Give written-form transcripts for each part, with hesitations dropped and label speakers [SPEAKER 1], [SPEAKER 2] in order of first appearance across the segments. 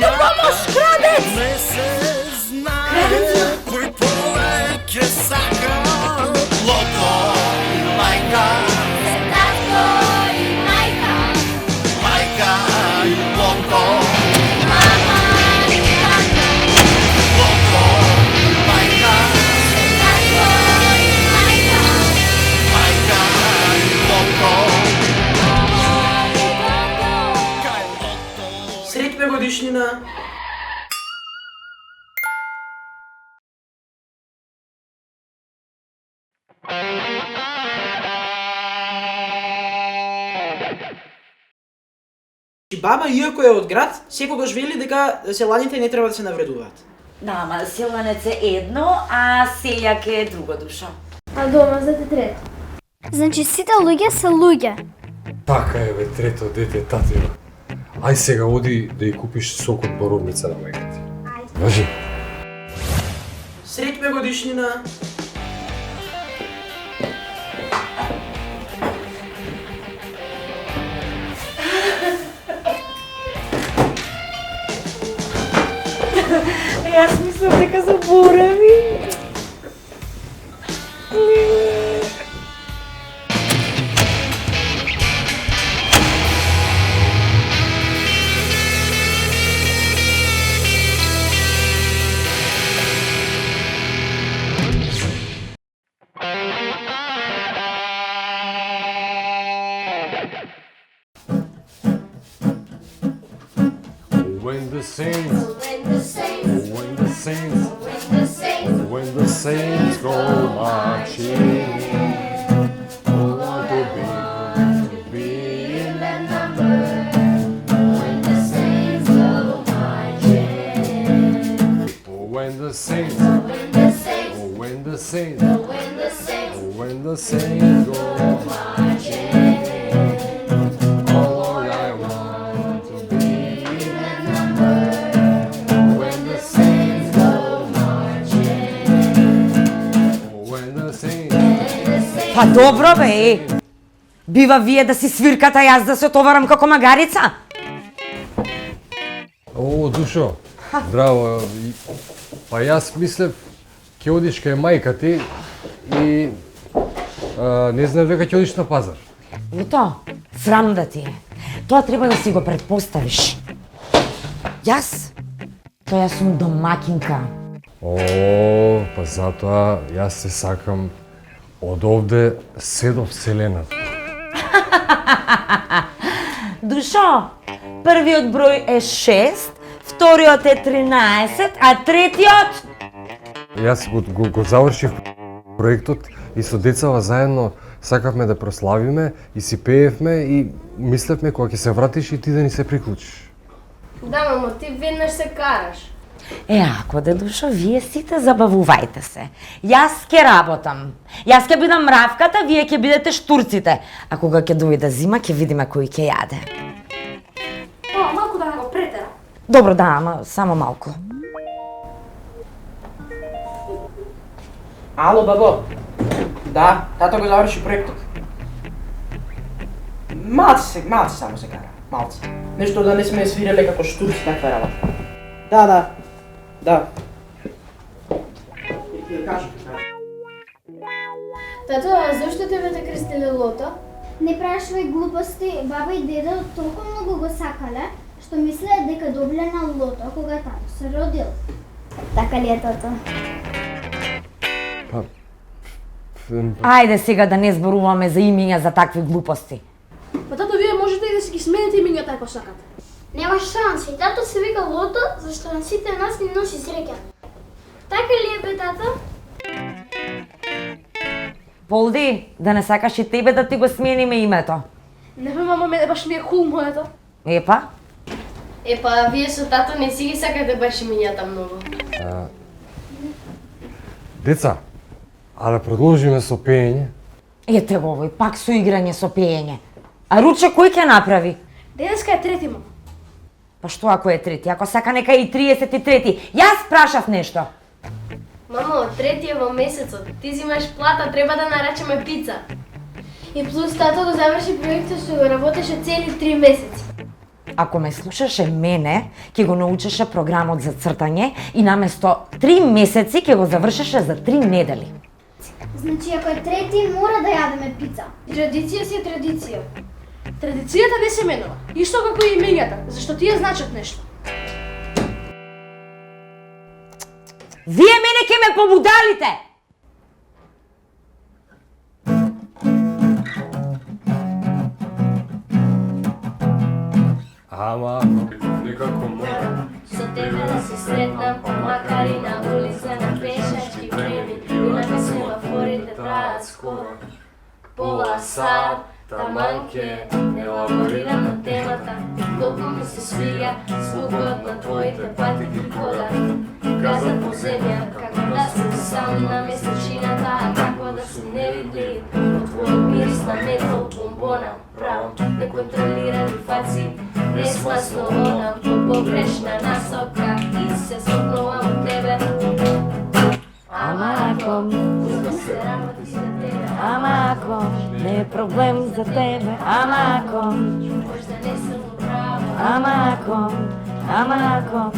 [SPEAKER 1] Тато, помош, крадец!
[SPEAKER 2] Не се знае кој повеќе сака лото и мајка,
[SPEAKER 1] Татко и мајка,
[SPEAKER 2] мајка и лото,
[SPEAKER 1] мама и тато,
[SPEAKER 2] лото и мајка,
[SPEAKER 1] татко и мајка,
[SPEAKER 2] мајка и лото,
[SPEAKER 1] мама и тато.
[SPEAKER 2] кај лото.
[SPEAKER 3] Среќна годишнина! Баба, иако е од град, секогаш вели дека селаните не треба да се навредуваат.
[SPEAKER 4] Да, ама селанец е едно, а сејак е друга душа.
[SPEAKER 5] А дома за трето. Значи сите луѓе се луѓе.
[SPEAKER 6] Така е, бе, трето дете, татино. Ај сега оди да ја купиш сок од боровница на мајка ти. Важи.
[SPEAKER 3] Среќна годишнина!
[SPEAKER 4] Јас мислам дека заборави.
[SPEAKER 6] When the saints,
[SPEAKER 1] When the saints,
[SPEAKER 6] when the saints,
[SPEAKER 1] when the saints,
[SPEAKER 6] when the saints go marching in, oh, want to be in that number.
[SPEAKER 1] when the saints go marching.
[SPEAKER 6] Oh, when the saints,
[SPEAKER 1] When the saints,
[SPEAKER 6] oh, when the saints,
[SPEAKER 1] when the saints
[SPEAKER 6] oh, when the saints go marching in, oh Lord, I want to be in that number. When the saints go marching, oh, when the saints.
[SPEAKER 4] Па добро бе, бива вие да си свирката, јас да се товарам како магарица.
[SPEAKER 6] О, Душо, здраво. Па јас мислев ќе одиш кај мајка ти и не знам дека ќе одиш на пазар.
[SPEAKER 4] Ето, срам да ти е. Тоа треба да си го предпоставиш. Јас? Тоа јас сум домакинка.
[SPEAKER 6] О, па затоа јас се сакам од овде се до вселената.
[SPEAKER 4] Душо, првиот број е 6, вториот е 13, а третиот...
[SPEAKER 6] Јас го завршив проектот и со децава заедно сакавме да прославиме и си пеевме и мислевме кога ќе се вратиш и ти да ни се приклучиш.
[SPEAKER 5] Да, мамо, ти веднаш се караш.
[SPEAKER 4] Ако да, Душо, вие сите забавувајте се. Јас ќе работам. Јас ќе бидам мравката, вие ќе бидете штурците. А кога ќе дојде зима, ќе видиме кој ќе јаде.
[SPEAKER 5] О, малку да го претера.
[SPEAKER 4] Добро, да, ама само малку.
[SPEAKER 3] Ало, бабо. Да, тато го заврши проектот. Малце само се кара, малце. Нешто да не сме свиреле како штурци таква работа. Да. Кажи.
[SPEAKER 5] Тато, а зашто тебе те крстиле лото? Не прашувај глупости, баба и дедо толку многу го сакале, што мислеа дека добле на лото кога тато се родил. Така ли е, тато?
[SPEAKER 4] Ајде сега да не зборуваме за имиња за такви глупости.
[SPEAKER 7] Па тато, вие можете и да си ги смените имињата ако сакате.
[SPEAKER 5] Нема шанси. Тато се вика лото, зашто на сите нас ни носи среќа. Така ли е, бе, тато?
[SPEAKER 4] Полди, да не сакаш и тебе да ти го смениме името.
[SPEAKER 7] Не бе, мама, мене баш ми е хул моето.
[SPEAKER 4] Епа,
[SPEAKER 5] Епа, вие со тато не си ги сакате баш имињата многу.
[SPEAKER 6] Деца, а да продолжиме со пеење?
[SPEAKER 4] ете го овој, пак со играње со пеење. А Руче кој ќе направи?
[SPEAKER 7] Денеска е трети, мама.
[SPEAKER 4] Па што ако е трети? Ако сака нека и 33. Јас прашав нешто.
[SPEAKER 5] Мамо, трети е во месецот. Ти зимаш плата, треба да нарачаме пица. И плюс тато го заврши проектот што го работеше цели 3 месеци.
[SPEAKER 4] Ако ме слушаше мене, ќе го научеше програмот за цртање и наместо 3 месеци ќе го завршеше за 3 недели.
[SPEAKER 5] Значи, ако е трети, мора да јадеме пица.
[SPEAKER 7] Традиција си е традиција. Традицијата не се менува, исто како и имењата, зашто тие значат нешто.
[SPEAKER 4] Вие мене ќе ме побудалите!
[SPEAKER 6] Ама, некако мора.
[SPEAKER 1] Со тебе да се сретнам, макар и на улица, на пешачки преми, и на семафорите траат скоро. Пола сат, таман ке елаборирам темата, колку ми се свиѓа звукот на твоите патики кода. Газа по земја, како да сум сам на месечината, а како да сум невидливи, од твојот мирис на метал бомбона, право, неконтролирани фаци, несмасно одам по погрешна насока и се сопнувам од тебе. Ама ако се работи за тебе,
[SPEAKER 4] Ама ако не е проблем за тебе, ама ако,
[SPEAKER 1] можда не сум права,
[SPEAKER 4] ама ако, ама ако,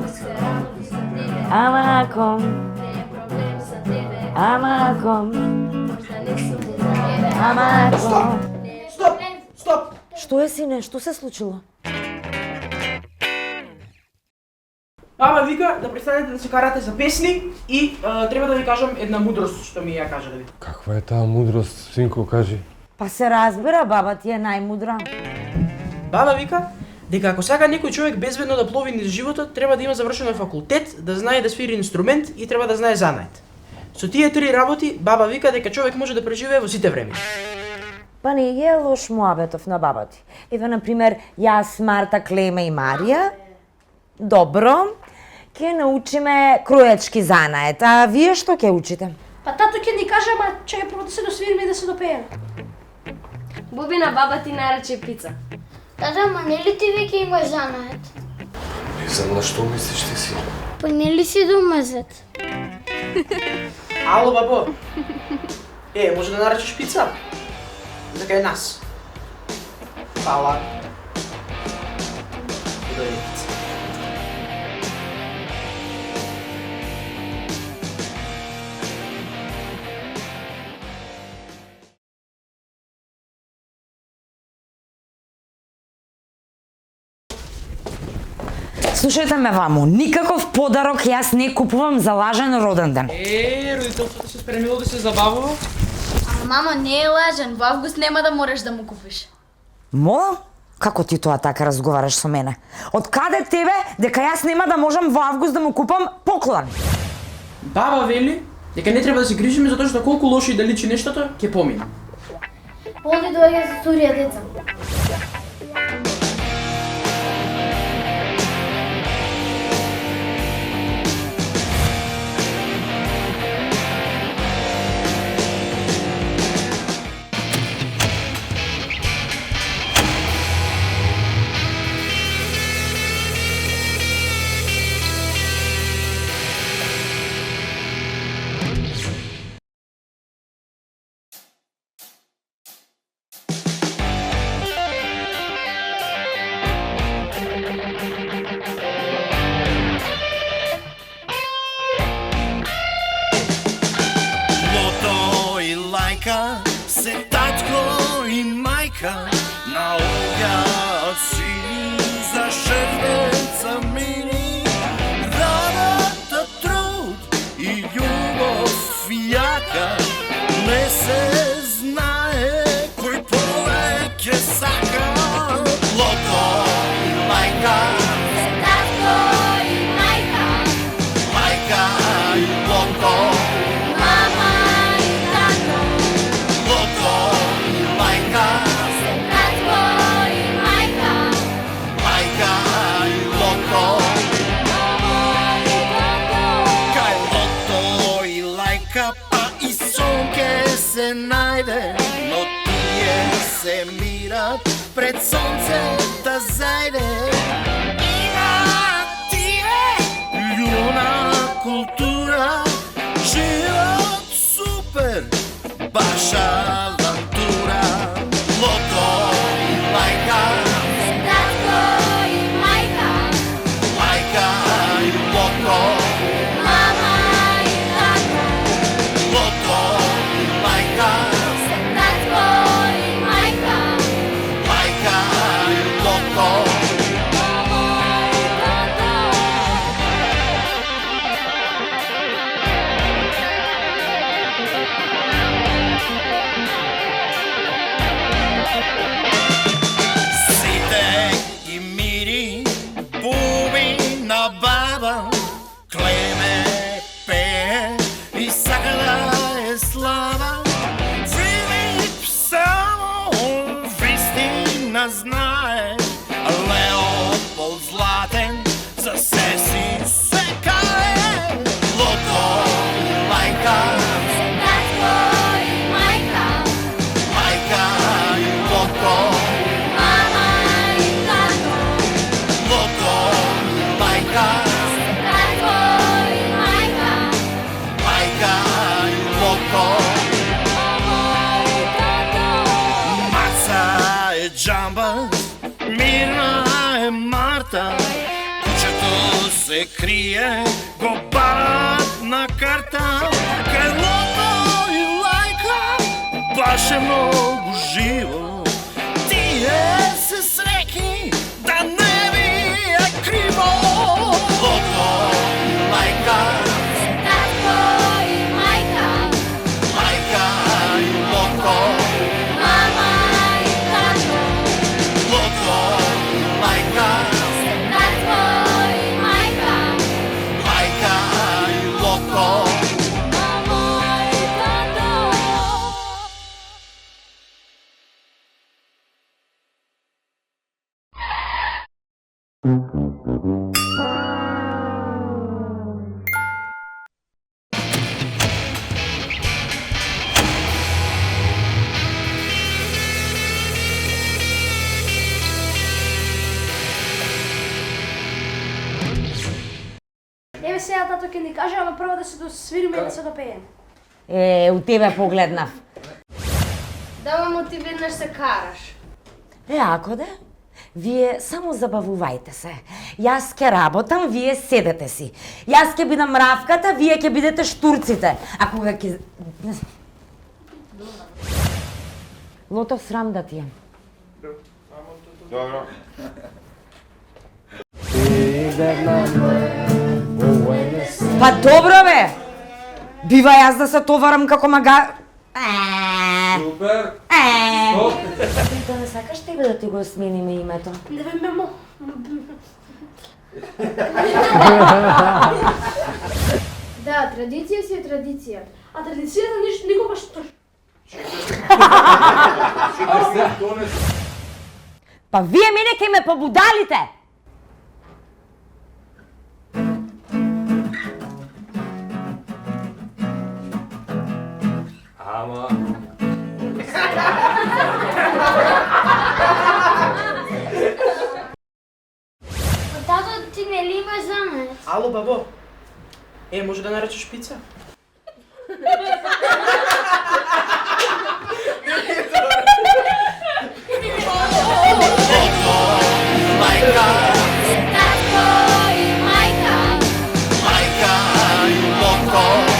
[SPEAKER 1] се работи за тебе,
[SPEAKER 4] ама ако,
[SPEAKER 1] не е проблем за тебе,
[SPEAKER 4] ама ако,
[SPEAKER 1] можда не сум за тебе,
[SPEAKER 4] ама ако.
[SPEAKER 1] не е
[SPEAKER 3] Стоп!
[SPEAKER 1] проблем.
[SPEAKER 3] Стоп!
[SPEAKER 4] Што е, сине? Што се случило?
[SPEAKER 3] Баба вика да престанете да се карате за песни и треба да ви кажам една мудрост што ми ја кажа да ви.
[SPEAKER 6] Каква е таа мудрост, синко, кажи?
[SPEAKER 4] Па се разбира, баба ти е најмудра.
[SPEAKER 3] Баба вика дека ако сака некој човек безбедно да плови низ животот, треба да има завршено факултет, да знае да свири инструмент и треба да знае занает. Со тие 3 работи, баба вика дека човек може да преживее во сите време.
[SPEAKER 4] Па не е лош муабетов на баба ти. Ева, например, јас, Марта, Клема и Марија, добро, ќе научиме кроечки занает, а вие што ќе учите?
[SPEAKER 7] Па тато ќе ни каже, ама чекај прво да се досвириме и да се допееме.
[SPEAKER 1] Бубина баба ти нарече пица.
[SPEAKER 5] Тата, ама не ли ти веќе имаш занает?
[SPEAKER 6] Не знам на што мислиш ти си.
[SPEAKER 5] Па не ли си домазет?
[SPEAKER 3] Ало, бабо. Може да наречеш пица? Дека е нас. Фала. Да е пица.
[SPEAKER 4] Слушајте ме ваму, никаков подарок јас не купувам за лажен роден ден.
[SPEAKER 3] Родителството се спремило да се забавува.
[SPEAKER 8] Мамо, не е лажен, во август нема да мораш да му купиш.
[SPEAKER 4] Мола? Како ти тоа така разговараш со мене? Од каде тебе дека јас нема да можам во август да му купам поклон?
[SPEAKER 3] Баба вели дека не треба да се грижиме затоа што колку лошо и да личи нештото, ќе помине.
[SPEAKER 5] Оди доаѓа со Сурија деца.
[SPEAKER 2] Лото и лајка, се татко и мајка, наоѓаат си за шервеца мини. Работа, труд и љубов јака, не се знае кој повеќе сака. Лото и лајка,
[SPEAKER 1] Се татко и мајка,
[SPEAKER 2] мајка и лото.
[SPEAKER 1] мама и тато.
[SPEAKER 2] Лото и мајка,
[SPEAKER 1] Се татко и мајка,
[SPEAKER 2] мајка и лото.
[SPEAKER 1] мама и тато.
[SPEAKER 2] Кај лото и лајка, па и сон ке се најде, но тие се мират пред сонце да зајде. Има тие љуна култура, живот супер, баш авантура. Лото и лајка, loco,
[SPEAKER 1] Mama i tata,
[SPEAKER 2] loco, majka
[SPEAKER 1] tatko i majka,
[SPEAKER 2] i loco.
[SPEAKER 1] mama i tata.
[SPEAKER 2] Сите и мири, бубина баба, клеме пее и сака да е слава. Филип само вистина знае, Леополд златен за се си се кае. Лото, майка,
[SPEAKER 1] Tatko i majka,
[SPEAKER 2] майка и лото.
[SPEAKER 1] mama i tato,
[SPEAKER 2] Loco, majka
[SPEAKER 1] tatko i majka,
[SPEAKER 2] i loco.
[SPEAKER 1] mama i tato.
[SPEAKER 2] Маца е джамба, мирна е Марта. Кучето се крие, го барат на карта. Крилото и лайка, баше много живо. Тие се среки, да не ви е криво. Лото, лайка,
[SPEAKER 1] Tatko i majka,
[SPEAKER 2] и лото.
[SPEAKER 1] mama i tato,
[SPEAKER 2] Loco, majka,
[SPEAKER 1] tatko i majka,
[SPEAKER 2] i loco.
[SPEAKER 1] mama i tato.
[SPEAKER 7] Еве сега тато ќе ни каже, ама прво да се досвириме и да се допееме.
[SPEAKER 4] У тебе погледнав.
[SPEAKER 7] Да, мамо, ти веднаш се караш.
[SPEAKER 4] Ако да? Вие само забавувајте се. Јас ќе работам, вие седете си. Јас ќе бидам мравката, вие ќе бидете штурците. А кога ќе... Лото, срам да ти е.
[SPEAKER 6] Dobro.
[SPEAKER 4] Па добро бе! Бива јас да се товарам како мага...
[SPEAKER 6] Супер.
[SPEAKER 4] Да не сакаш тебе да ти го смениме името?
[SPEAKER 7] Не бе, мамо.
[SPEAKER 5] Да, традиција си е традиција.
[SPEAKER 7] А традицијата никогаш...
[SPEAKER 4] Па вие мене ке ме побудалите!
[SPEAKER 6] Ама...
[SPEAKER 5] Тато, ти не ли имаш замет?
[SPEAKER 3] Ало, бабо. Може да наречеш пица?
[SPEAKER 2] Majka,
[SPEAKER 1] Tatko i majka,
[SPEAKER 2] i loco.